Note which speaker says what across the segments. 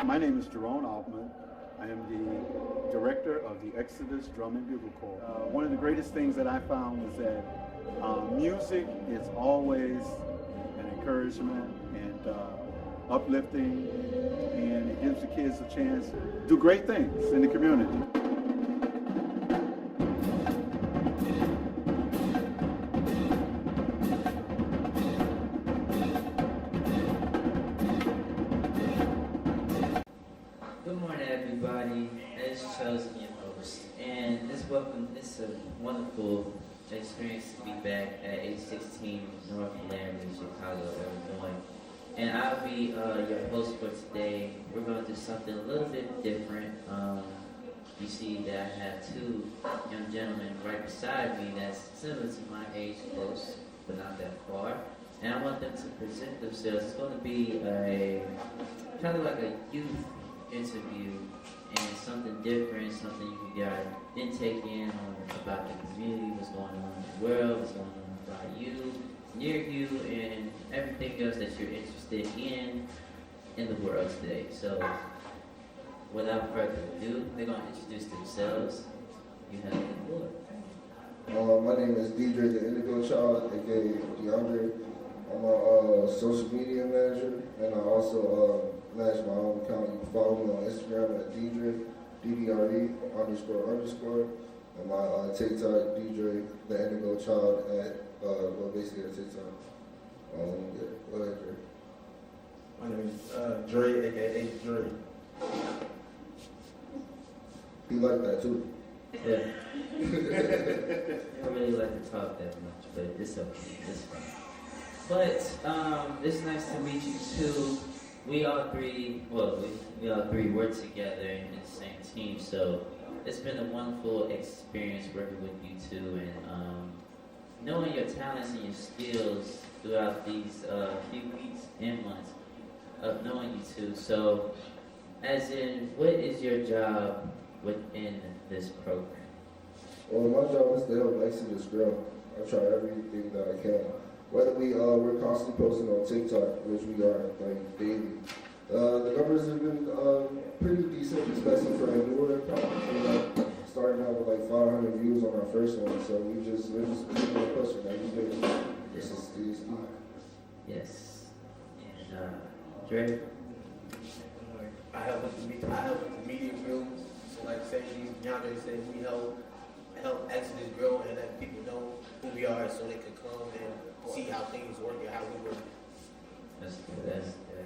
Speaker 1: My name is Jerome Altman. I am the director of the Exodus Drum and Bugle Corps. One of the greatest things that I found was that music is always an encouragement and uplifting, and it gives the kids a chance to do great things in the community.
Speaker 2: Good morning, everybody. It's Chosen, your host, and it's a wonderful experience to be back at 816 North Laramie, Chicago, Illinois. And I'll be your host for today. We're going to do something a little bit different. You see that I have two young gentlemen right beside me that's similar to my age, close, but not that far. And I want them to present themselves. It's going to be a kind of like a youth interview and something different, something you can get intake in on about the community, what's going on in the world, what's going on about you, near you, and everything else that you're interested in the world today. So without further ado, they're going to introduce themselves. You have the floor.
Speaker 3: My name is DJ the Indigo Child, aka DeAndre. I'm a social media manager, and I also manage my own account. You can follow me on Instagram at DJ DDRE __, and my TikTok DJ the Indigo Child at basically at TikTok. Yeah, go ahead, Dre.
Speaker 4: My name is Dre, aka Dre.
Speaker 3: He like that too.
Speaker 2: Yeah. I don't really like to talk that much, but it's okay. It's fine. But it's nice to meet you too. We all three work together in the same team, so it's been a wonderful experience working with you two and knowing your talents and your skills throughout these few weeks and months of knowing you two. So, as in, what is your job within this program?
Speaker 3: Well, my job is to help Exodus grow. I try everything that I can. Whether we're constantly posting on TikTok, which we are like daily. The numbers have been pretty decent, especially for a newer account. We're starting out with like 500 views on our first one, so we're just pushing every day. This is Steve.
Speaker 2: Yes. And Dre?
Speaker 4: I help with the media room. So like DeAndre said, we help Exodus grow and let people know who we are so they can come and see how things work and how we work.
Speaker 2: That's good.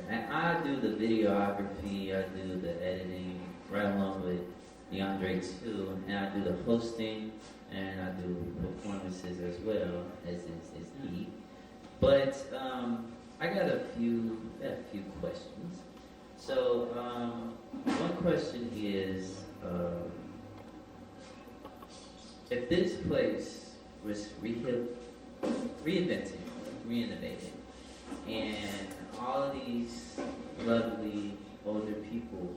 Speaker 2: And I do the videography, I do the editing, right along with DeAndre too, and I do the hosting, and I do performances as well, as is he. But I got a few questions. So one question is, if this place was reinvented, renovated, and all of these lovely older people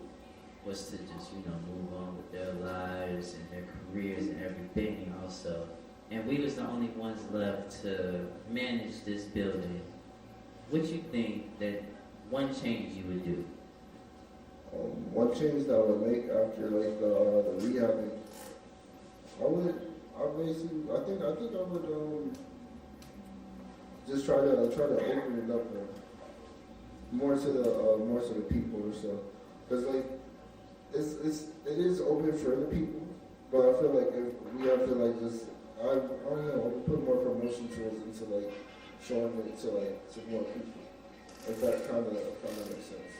Speaker 2: was to just, move on with their lives and their careers and everything also, and we was the only ones left to manage this building, what you think that one change you would do?
Speaker 3: One change that I would make after like the rehabbing, I think I would just try to open it up more to the people or so, because like it is open for the people, but I feel like if we have to like just I don't know, put more promotion tools into like showing it to more people, if that kind of makes sense.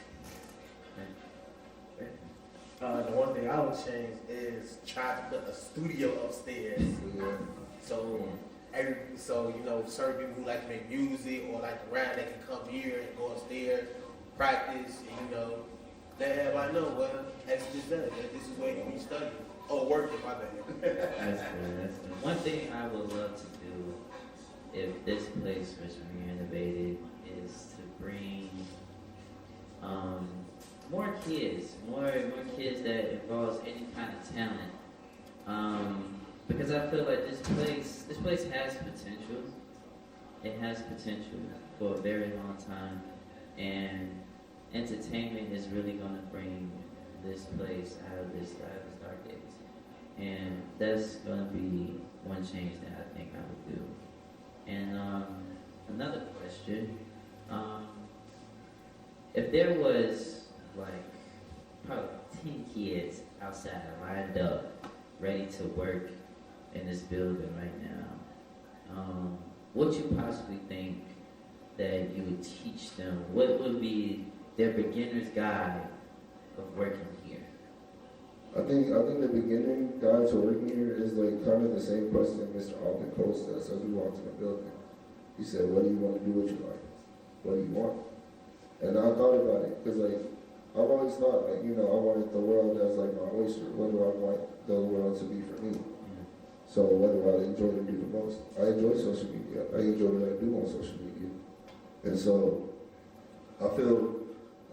Speaker 4: The one thing I would change is try to put a studio upstairs.
Speaker 3: Yeah.
Speaker 4: So certain people who like to make music or like to rap, they can come here and go upstairs, practice, and let everybody know what Exodus does. That this is where you be studying or working. My bad.
Speaker 2: That's good. One thing I would love to do if this place was renovated is to bring more kids that involves any kind of talent. Because I feel like this place has potential. It has potential for a very long time, and entertainment is really gonna bring this place out of this dark days, and that's gonna be one change that I think I would do. And another question, um, if there was like probably 10 kids outside lined up, ready to work in this building right now, what you possibly think that you would teach them? What would be their beginner's guide of working here?
Speaker 3: I think the beginning guide to working here is like kind of the same question Mr. Alvin posed us as we walked in the building. He said, "What do you want to do with your life? What do you want?" And I thought about it because like I've always thought like I wanted the world as like my oyster. What do I want the world to be for me? So what do I enjoy to do the most? I enjoy social media. I enjoy what I do on social media. And so I feel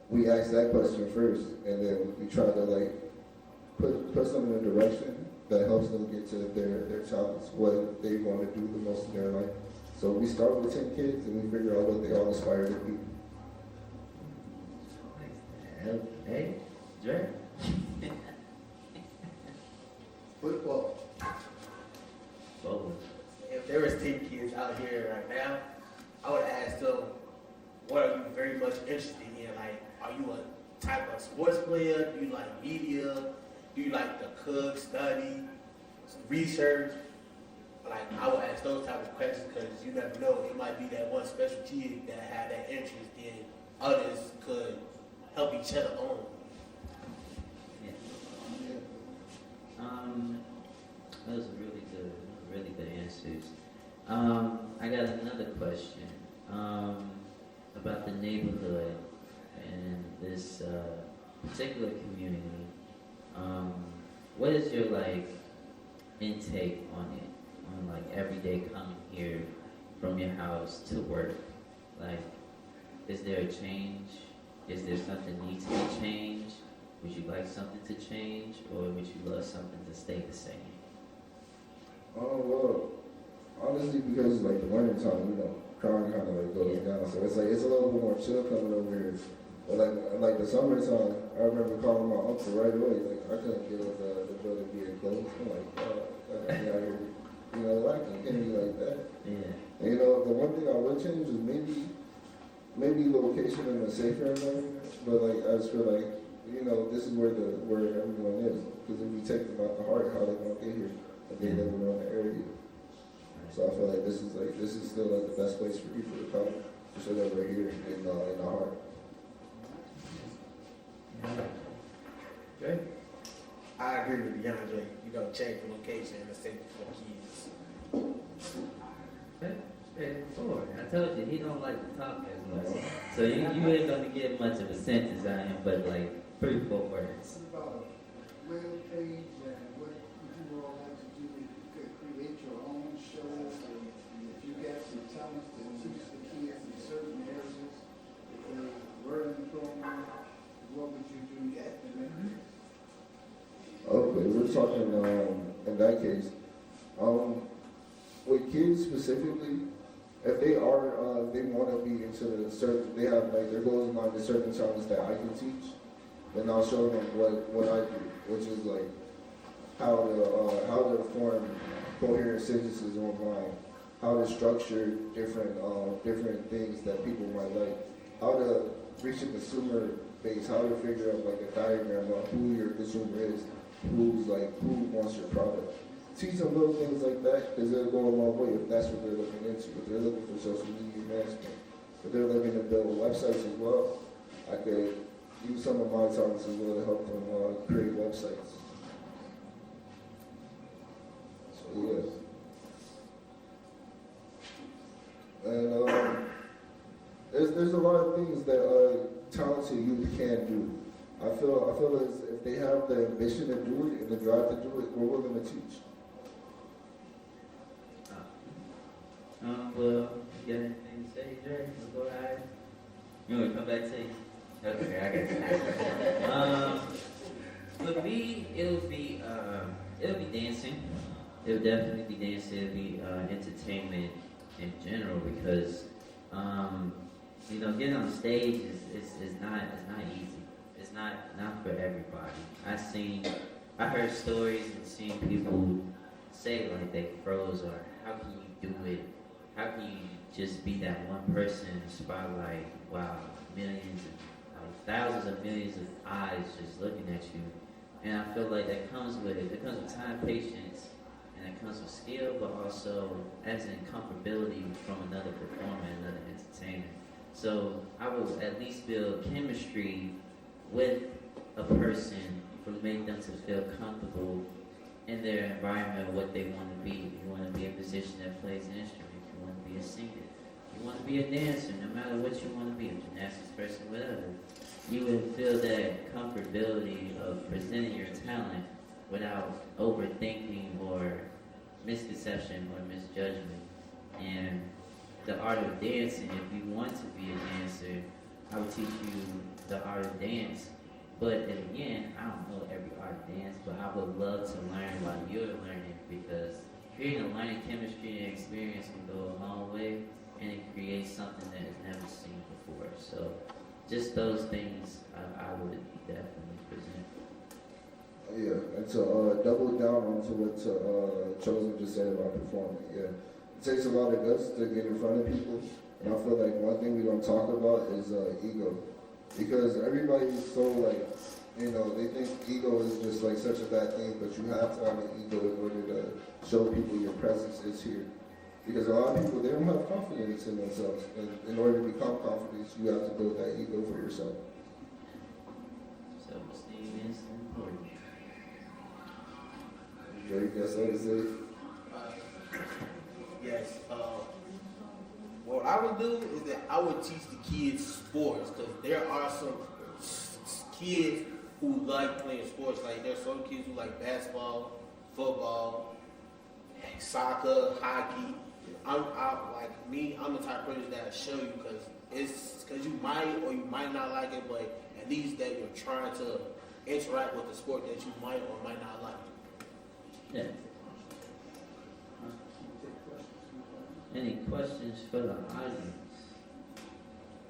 Speaker 3: we ask that question first, and then we try to like put them in a direction that helps them get to their talents, what they want to do the most in their life. So we start with 10 kids and we figure out what they all aspire to be.
Speaker 2: Hey, Dre.
Speaker 4: Football.
Speaker 2: Bowling.
Speaker 4: If there was 10 kids out here right now, I would ask them, what are you very much interested in? Like, are you a type of sports player? Do you like media? Do you like to cook, study, research? Like, I would ask those type of questions because you never know. It might be that one special kid that had that interest, then others could help each other on.
Speaker 2: Yeah. Those are really good answers. I got another question about the neighborhood and this particular community. What is your intake on it? On every day coming here from your house to work? Is there a change? Is there something needs to be changed? Would you like something to change, or would you love something to stay the same?
Speaker 3: Oh well, honestly, because the winter time, crime kind of goes down, so it's a little bit more chill coming over here. But like the summertime, I remember calling my uncle right away. I couldn't deal with the building being closed. I'm like, I can't be like that.
Speaker 2: Yeah.
Speaker 3: And, the one thing I would change is maybe location in a safer environment. But as for this is where everyone is. Because if you take them out the heart, how they gonna get here? If they live around the area. So I feel like this is still the best place for people to come. Just so that we're here in the heart.
Speaker 2: Great.
Speaker 4: I agree with DeAndre. Change the location and the safety for kids.
Speaker 2: Straightforward. I told you, he don't like to talk as much. So you ain't gonna get much of a sentence out of him, but 3-4 words.
Speaker 5: About a web page and what you all like to do, you could create your own shows, and if you got some talents to teach the kids in certain areas, if they're learning program, what would you do at the minute?
Speaker 3: Okay, we're talking in that case, with kids specifically, if they want to be into they have their goals in mind, the certain challenges that I can teach, then I'll show them what I do, which is how to form coherent sentences online, how to structure different things that people might like, how to reach a consumer base, how to figure out a diagram of who your consumer is, who wants your product. Teach them little things like that because they'll go a long way if that's what they're looking into. If they're looking for social media management, if they're looking to build websites as well, I could use some of my talents as well to help them create websites. So yes. And there's a lot of things that talented youth can do. I feel as if they have the ambition to do it and the drive to do it, we're willing to teach.
Speaker 2: Well, you got anything to say, Jerry? We'll go ahead. You want me to come back to you? Okay, I got you. For me, it'll be dancing. It'll definitely be dancing. It'll be entertainment in general because Getting on stage is not easy. It's not for everybody. I heard stories and seen people say like they froze, or how can you do it? How can you just be that one person in the spotlight while millions, thousands of millions of eyes just looking at you? And I feel like that comes with it. It comes with time, patience, and it comes with skill, but also as in comfortability from another performer, another entertainer. So I will at least build chemistry with a person to make them to feel comfortable in their environment, what they want to be. If you want to be a musician that plays an instrument, if you want to be a singer, if you want to be a dancer, no matter what you want to be, a gymnastics person, whatever, you would feel that comfortability of presenting your talent without overthinking or misconception or misjudgment. And the art of dancing, if you want to be a dancer, I would teach you the art of dance. But then again, I don't know every art of dance, but I would love to learn while you're learning, because creating a learning chemistry and experience can go a long way, and it creates something that is never seen before. So just those things I would definitely present.
Speaker 3: Yeah, and to double down onto what Chosen just said about performing, yeah. It takes a lot of guts to get in front of people, and I feel like one thing we don't talk about is ego. Because everybody's so like, they think ego is just like such a bad thing, but you have to have an ego in order to show people your presence is here. Because a lot of people, they don't have confidence in themselves, and in order to become confident, you have to build that ego for yourself.
Speaker 2: Self-esteem is important.
Speaker 3: Drake, that's what it says.
Speaker 4: Yes. What I would do is that I would teach the kids sports, because there are some kids who like playing sports. Like there's some kids who like basketball, football, soccer, hockey. I'm the type of person that show you, because you might or you might not like it, but at least that you're trying to interact with the sport that you might or might not like.
Speaker 2: Yeah. Any questions for the audience?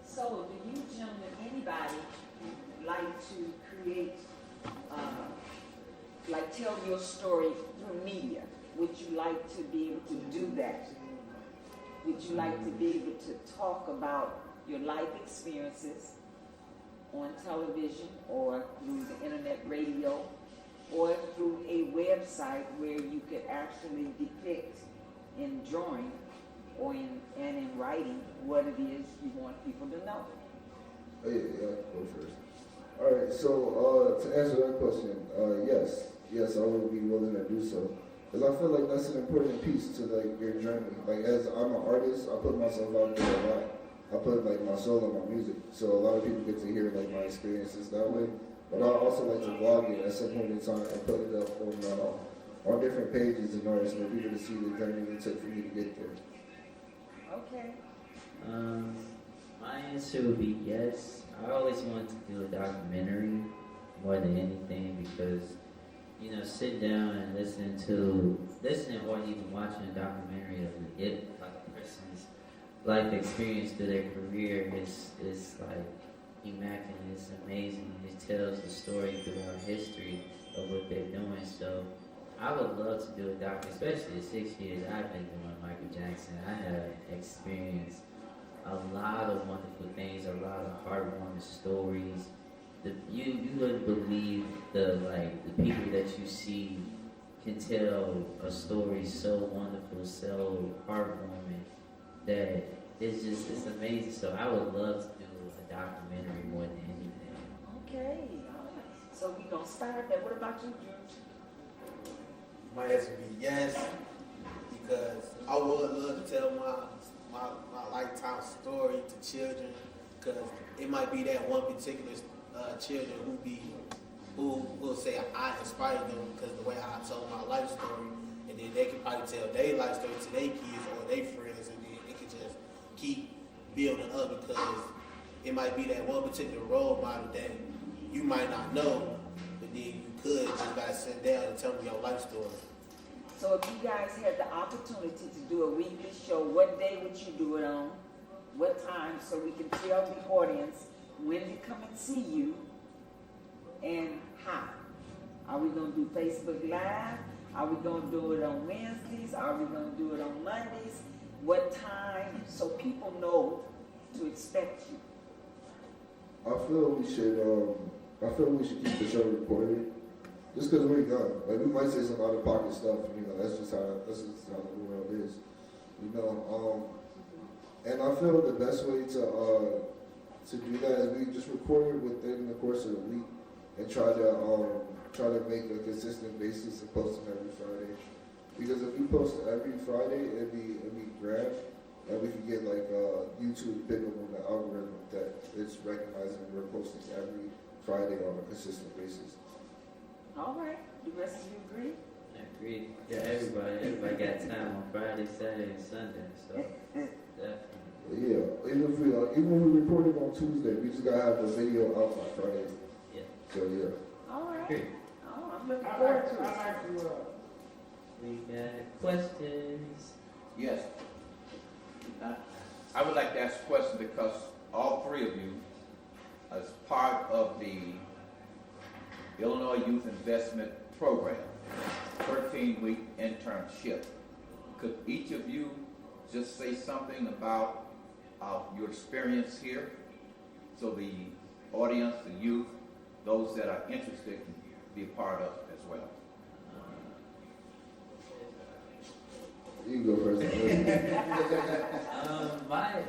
Speaker 6: So, do you gentlemen, anybody like to create, tell your story through media? Would you like to be able to do that? Would you like to be able to talk about your life experiences on television or through the internet radio or through a website where you could actually depict in drawing or in writing what it is you want people to know?
Speaker 3: Oh, yeah, go first. All right, so to answer that question, yes, I would be willing to do so. Because I feel like that's an important piece to like your journey. Like as I'm an artist, I put myself out there a lot. I put like my soul in my music. So a lot of people get to hear like my experiences that way. But I also like to vlog it at some point in time and put it up on different pages in order for people to see the journey it took for me to get there.
Speaker 6: Okay.
Speaker 2: My answer would be yes. I always wanted to do a documentary more than anything, because sit down and listen or even watching a documentary of like a person's life experience through their career is like immaculate. It's amazing. It tells the story throughout history of what they're doing. So I would love to do a doc, especially the 6 years I've been doing Michael Jackson. I have experienced a lot of wonderful things, a lot of heartwarming stories. You wouldn't believe the people that you see can tell a story so wonderful, so heartwarming, that it's amazing. So I would love to do a documentary more than anything.
Speaker 6: Okay, all right. So we're going to start that. What about you, Drew?
Speaker 4: My answer would be yes, because I would love to tell my lifetime story to children, because it might be that one particular children who will say I inspired them because the way I told my life story, and then they can probably tell their life story to their kids or their friends, and then it can just keep building up, because it might be that one particular role model that you might not know, but then you could just gotta sit down and tell me your life story.
Speaker 6: So if you guys had the opportunity to do a weekly show, what day would you do it on? what time, so we can tell the audience when to come and see you and how. Are we gonna do Facebook Live? Are we gonna do it on Wednesdays? Are we gonna do it on Mondays? What time, so people know to expect you?
Speaker 3: I feel we should keep the show recorded. Just because we're young. Like, we might say some out of pocket stuff, you know, that's just how the world is. You know, and I feel the best way to do that is we just record it within the course of the week and try to make a consistent basis and post them every Friday. Because if we post every Friday, it'd be grand, and we can get like YouTube pick up on the algorithm that it's recognizing we're posting every Friday on a consistent basis.
Speaker 6: All right, the rest of you agree?
Speaker 2: I agree. Yeah, everybody got time on Friday, Saturday, and Sunday, so definitely.
Speaker 3: Yeah, even if we record it on Tuesday, we just gotta have the video out by Friday.
Speaker 2: Yeah.
Speaker 3: So yeah.
Speaker 6: All right.
Speaker 2: Agree.
Speaker 6: Oh, I'm looking forward to it.
Speaker 2: We got questions.
Speaker 7: Yes. I would like to ask a question because all three of you, as part of the Illinois Youth Investment Program, 13-week internship, could each of you just say something about your experience here so the audience, the youth, those that are interested can be a part of it as well?
Speaker 3: You can go first.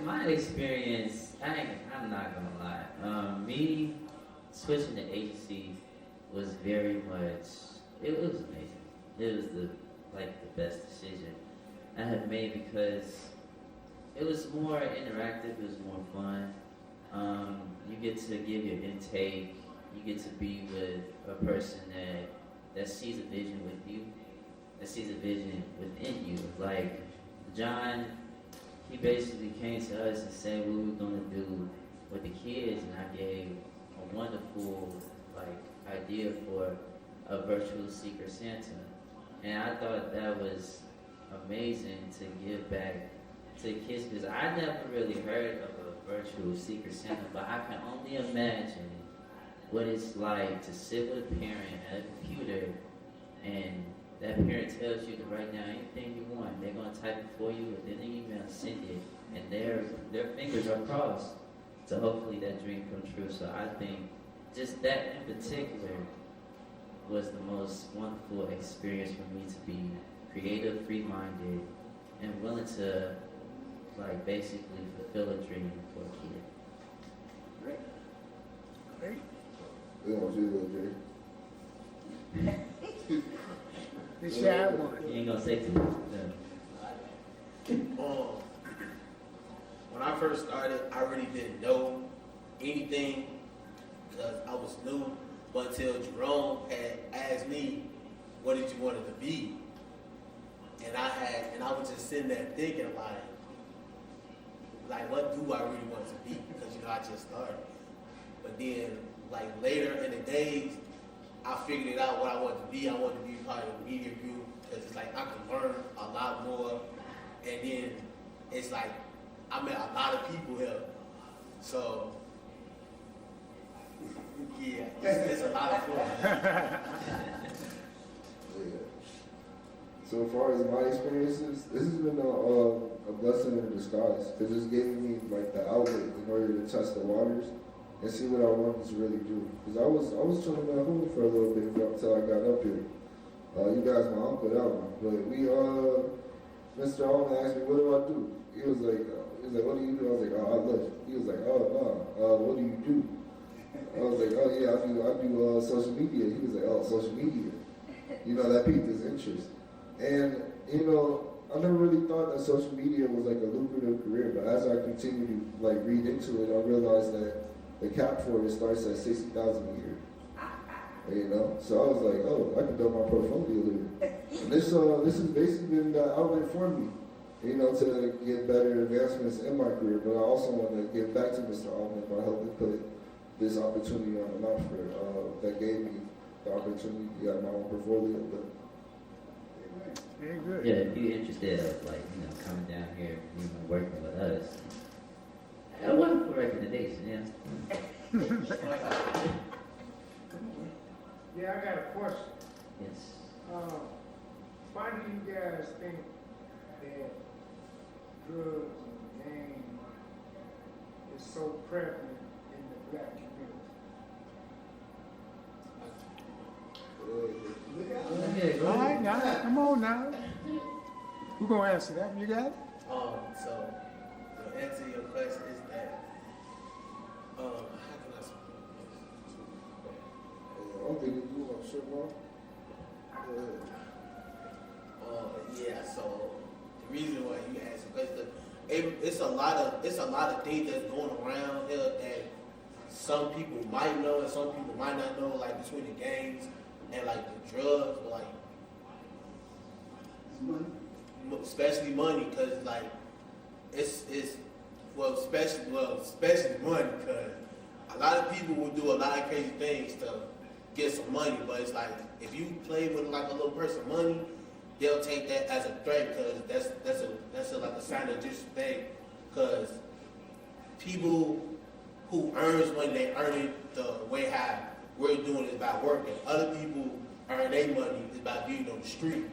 Speaker 2: My experience, I'm not gonna lie. Me switching to agency was very much. It was amazing. It was the best decision I had made because it was more interactive. It was more fun. You get to give your intake. You get to be with a person that sees a vision with you. That sees a vision within you. Like John, he basically came to us and said what we were gonna do with the kids, and I gave a wonderful idea for a virtual Secret Santa, and I thought that was amazing to give back to the kids because I never really heard of a virtual Secret Santa, but I can only imagine what it's like to sit with a parent at a computer and that parent tells you to write down anything you want. They're gonna type it for you within the email, send it, and their fingers are crossed to hopefully that dream come true. So I think just that in particular was the most wonderful experience for me to be creative, free-minded, and willing to basically fulfill a dream for a kid.
Speaker 6: Great.
Speaker 5: Great.
Speaker 3: We want you to go, Jay.
Speaker 5: The shy one.
Speaker 2: You ain't gonna say too much. No.
Speaker 4: When I first started, I really didn't know anything because I was new. But until Jerome had asked me, "What did you want it to be?" and I was just sitting there thinking what do I really want it to be? Because I just started. But then later in the days, I figured it out what I wanted to be. I wanted to be part of the media group because it's I can learn a lot more. And then it's I met a lot of people here. So, yeah, it's a lot of fun.
Speaker 3: Yeah. So far as my experiences, this has been a blessing in disguise because it's giving me the outlet in order to test the waters and see what I wanted to really do. Because I was chilling at home for a little bit until I got up here. You guys, my uncle, that one. But Mr. Alman asked me, what do I do? He was like, what do you do? I was like, oh, I left. He was like, oh, no, what do you do? I was like, oh, yeah, I do social media. He was like, oh, social media. That piqued his interest. And, I never really thought that social media was a lucrative career, but as I continued to read into it, I realized that the cap for it starts at $60,000 a year. So I was like, oh, I can build my portfolio there. And this has basically been the outlet for me, to get better advancements in my career. But I also want to give back to Mr. Allman by helping put this opportunity on the map that gave me the opportunity to get my own portfolio. But
Speaker 5: Very good.
Speaker 2: Yeah, if you're interested of coming down here, working with us, A wonderful recommendation, yeah.
Speaker 8: Yeah, I got a question.
Speaker 2: Yes.
Speaker 8: Why do you guys think that drugs and gangs is so prevalent in the black community?
Speaker 2: Okay, go
Speaker 5: All
Speaker 2: ahead.
Speaker 5: right, now, come on now. Who gonna answer that? You got it?
Speaker 4: So the answer to your question is that, how can I say this?
Speaker 3: I'm thinking you want to shut off.
Speaker 4: Yeah. So the reason why you asked the question, it's a lot of things that's going around here that some people might know and some people might not know, like between the gangs and like the drugs, but like especially money, cause like it's especially money, cause a lot of people will do a lot of crazy things to get some money, but it's like if you play with like a little person money, they'll take that as a threat, cause that's like a sign of disrespect, cause people who earns money, they earn it the way how we're doing it by working. Other people earn their money is by being on the street.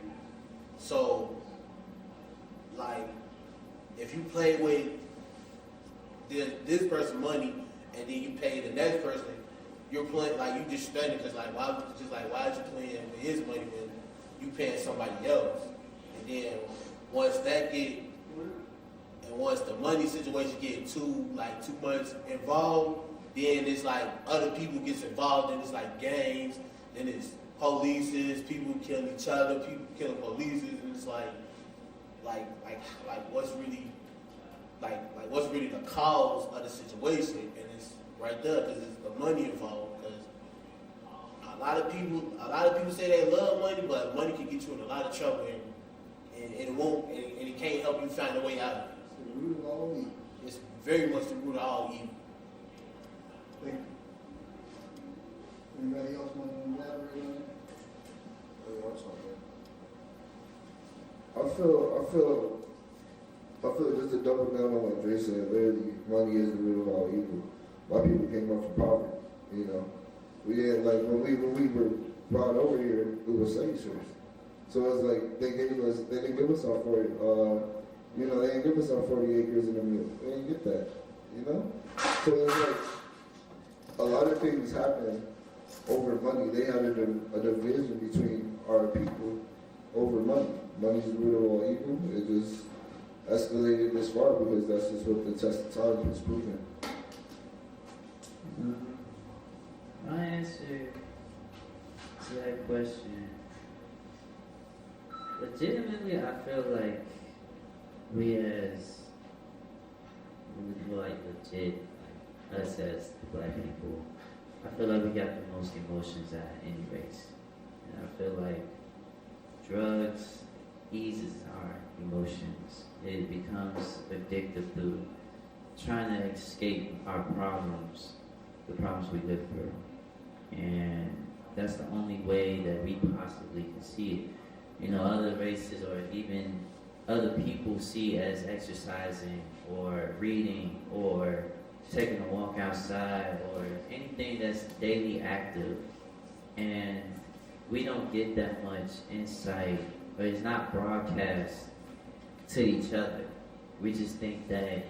Speaker 4: So, like, if you play with this person money and then you pay the next person, you're playing like you just studying because why are you playing with his money when you paying somebody else? And then once the money situation get too much involved, then it's like other people gets involved, and it's like gangs, then it's polices, people killing each other, people killing polices, and it's like what's really the cause of the situation, and it's right there because it's the money involved. Because a lot of people say they love money, but money can get you in a lot of trouble, and it can't help you find a way out of it.
Speaker 5: It's the root of all evil.
Speaker 4: It's very much the root of all evil.
Speaker 5: Thank you. Anybody else want to elaborate on it?
Speaker 3: I feel just to double down on what Dre said, literally, money is the root of all evil. My people came up from poverty, you know. We didn't, like, when we were brought over here, we were slave ships. So it's like, they didn't give us our 40, they didn't give us our 40 acres in a mill. They didn't get that, you know? So it's like, a lot of things happen over money. They had a division between our people over money. Money's the root of all evil. It just escalated this far because that's just what the test of time has proven.
Speaker 2: My answer to that question, legitimately, I feel like we as, legit, us as black people, I feel like we got the most emotions out of any race. And I feel like drugs eases our emotions. It becomes addictive through trying to escape our problems, the problems we live through. And that's the only way that we possibly can see it. You know, other races or even other people see it as exercising or reading or taking a walk outside or anything that's daily active. And we don't get that much insight, or it's not broadcast to each other. We just think that,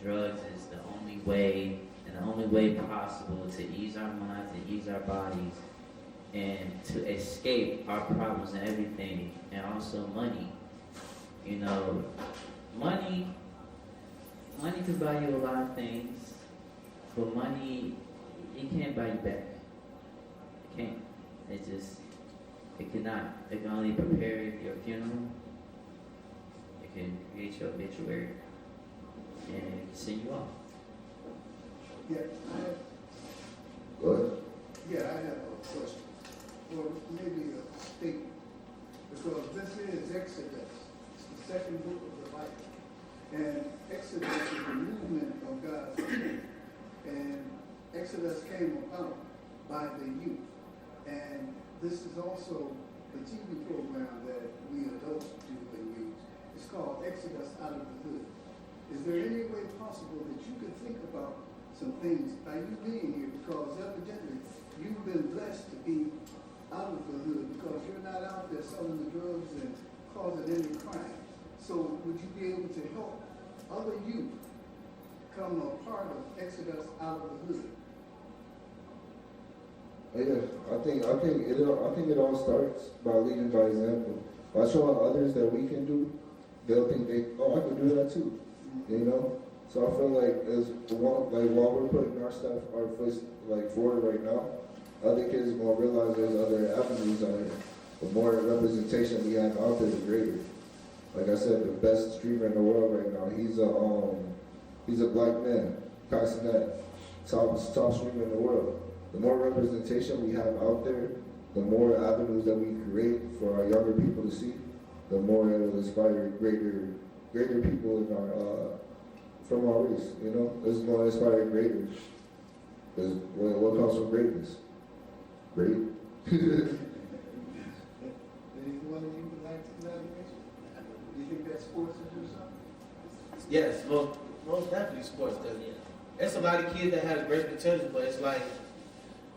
Speaker 2: drugs is the only way and the only way possible to ease our minds and ease our bodies and to escape our problems and everything, and also money. Money can buy you a lot of things, but money, it can't buy you back. It can't. It cannot. It can only prepare your funeral. It can create your obituary, and it can send you off.
Speaker 5: Yeah,
Speaker 3: Go ahead.
Speaker 5: I have a question, or maybe a statement, because this is Exodus. It's the second book of the Bible. And Exodus is the movement of God's people. And Exodus came about by the youth. And this is also the TV program that we adults do and use. It's called Exodus Out of the Hood. Is there any way possible that you could think about some things by you being here? Because evidently you've been blessed to be out of the hood because you're not out there selling the drugs and causing any crime. So would you be able to help other youth become a part of Exodus out of the hood?
Speaker 3: Yeah, I think it all starts by leading by example. By showing others that we can do, they'll think I can do that too. You know? So I feel like while we're putting our foot forward right now, other kids are gonna realize there's other avenues out here. The more representation we have out there, the greater. Like I said, the best streamer in the world right now, he's a black man, Cassinet, top streamer in the world. The more representation we have out there, the more avenues that we create for our younger people to see, the more it will inspire greater people in our from our race. You know, this is going to inspire greater. Because what comes from greatness? Great.
Speaker 5: Anyone of you would like to elaborate? Do you think that sports will do something?
Speaker 4: Yes, most definitely sports does. There's a lot of kids that have great potential, but it's like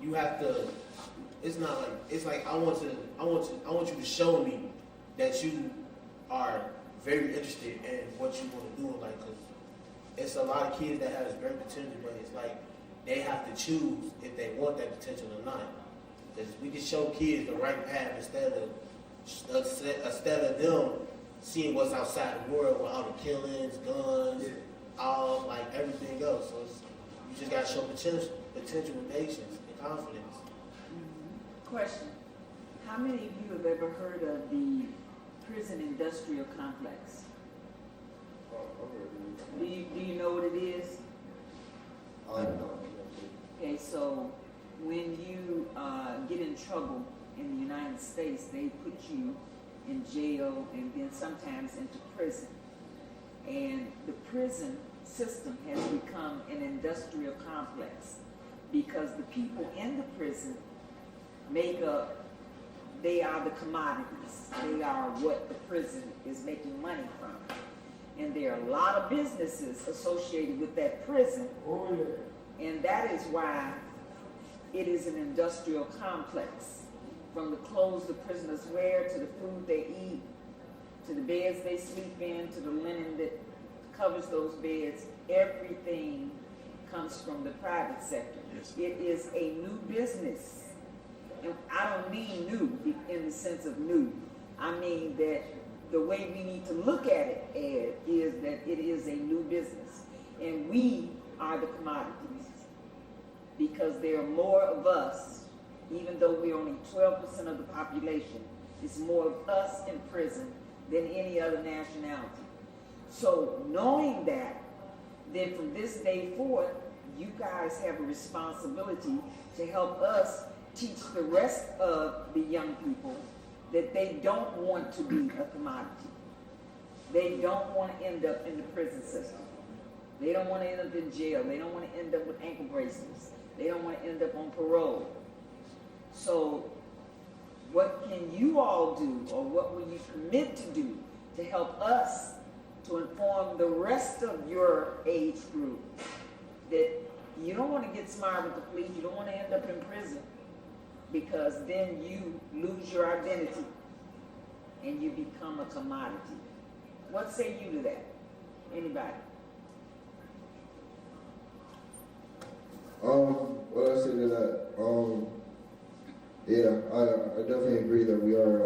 Speaker 4: you have to. It's not like it's like I want you to show me that you are very interested in what you want to do in life. Cause it's a lot of kids that have great potential, but it's like they have to choose if they want that potential or not. Because we can show kids the right path instead of them seeing what's outside the world with all the killings, guns, all like everything else. So you just gotta show potential with patience and confidence.
Speaker 6: Question. How many of you have ever heard of the prison industrial complex? Do you know what it is?
Speaker 3: I don't know.
Speaker 6: Okay, so when you get in trouble in the United States, they put you in jail and then sometimes into prison. And the prison system has become an industrial complex because the people in the prison they are the commodities. They are what the prison is making money from. And there are a lot of businesses associated with that prison.
Speaker 8: Oh, yeah.
Speaker 6: And that is why it is an industrial complex. From the clothes the prisoners wear, to the food they eat, to the beds they sleep in, to the linen that covers those beds, everything comes from the private sector.
Speaker 1: Yes.
Speaker 6: It is a new business. And I don't mean new in the sense of new. I mean that the way we need to look at it is that it is a new business. And we are the commodities. Because there are more of us, even though we're only 12% of the population, it's more of us in prison than any other nationality. So knowing that, then from this day forth, you guys have a responsibility to help us teach the rest of the young people that they don't want to be a commodity. They don't want to end up in the prison system. They don't want to end up in jail. They don't want to end up with ankle bracelets. They don't want to end up on parole. So what can you all do, or what will you commit to do to help us to inform the rest of your age group that you don't want to get smart with the police, you don't want to end up in prison, because then you lose your identity and you become a commodity. What say you to that? Anybody?
Speaker 3: What I say to that, yeah, I definitely agree that we are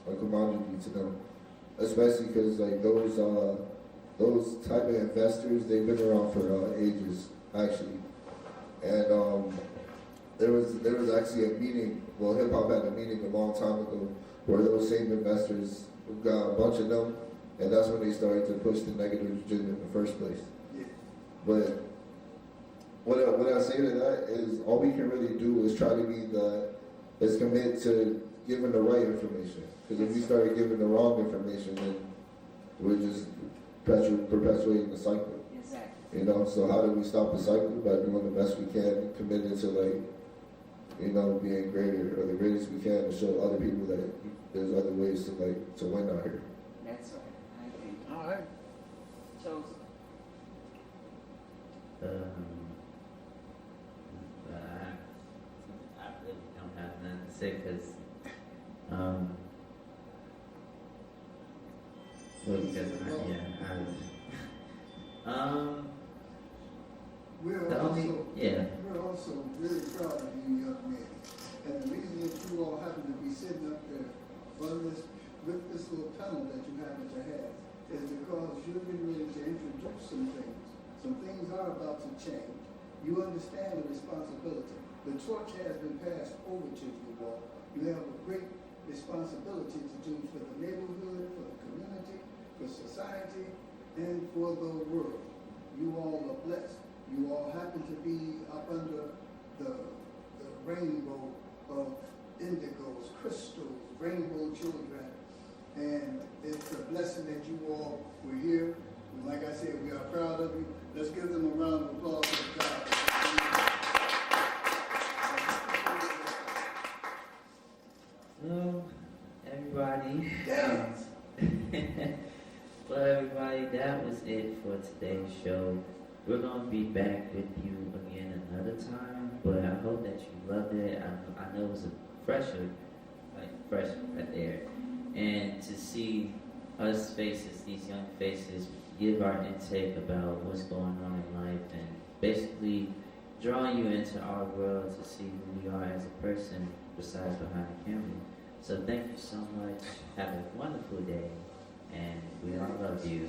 Speaker 3: a commodity to them, especially because like those type of investors, they've been around for ages actually, and there was actually a meeting. Well, hip hop had a meeting a long time ago where those same investors got a bunch of them, and that's when they started to push the negative agenda in the first place.
Speaker 5: Yeah.
Speaker 3: But what I say to that is all we can really do is try to be is commit to giving the right information. Because if we started giving the wrong information, then we're just perpetuating the cycle.
Speaker 6: Exactly.
Speaker 3: You know, so how do we stop the cycle? By doing the best we can, committed to being greater or the greatest we can, to show other people that there's other ways to win out here.
Speaker 6: That's right. I agree.
Speaker 4: All right.
Speaker 6: Joseph?
Speaker 2: I really don't have nothing to say because, well, because
Speaker 5: we're also very proud of you young men. And the reason that you all happen to be sitting up there with this little panel that you happen to have is because you're getting ready to introduce some things. Some things are about to change. You understand the responsibility. The torch has been passed over to you all. You have a great responsibility to do for the neighborhood, for the community, for society, and for the world. You all are blessed. You all happen to be up under the rainbow of indigos, crystals, rainbow children. And it's a blessing that you all were here. And like I said, we are proud of you. Let's give them a round of applause for God.
Speaker 2: Well, everybody.
Speaker 5: Yes.
Speaker 2: Well, everybody, that was it for today's show. We're going to be back with you again another time, but I hope that you loved it. I know it was a fresh right there. And to see us faces, these young faces, give our intake about what's going on in life and basically drawing you into our world to see who we are as a person besides behind the camera. So thank you so much. Have a wonderful day. And we all love you.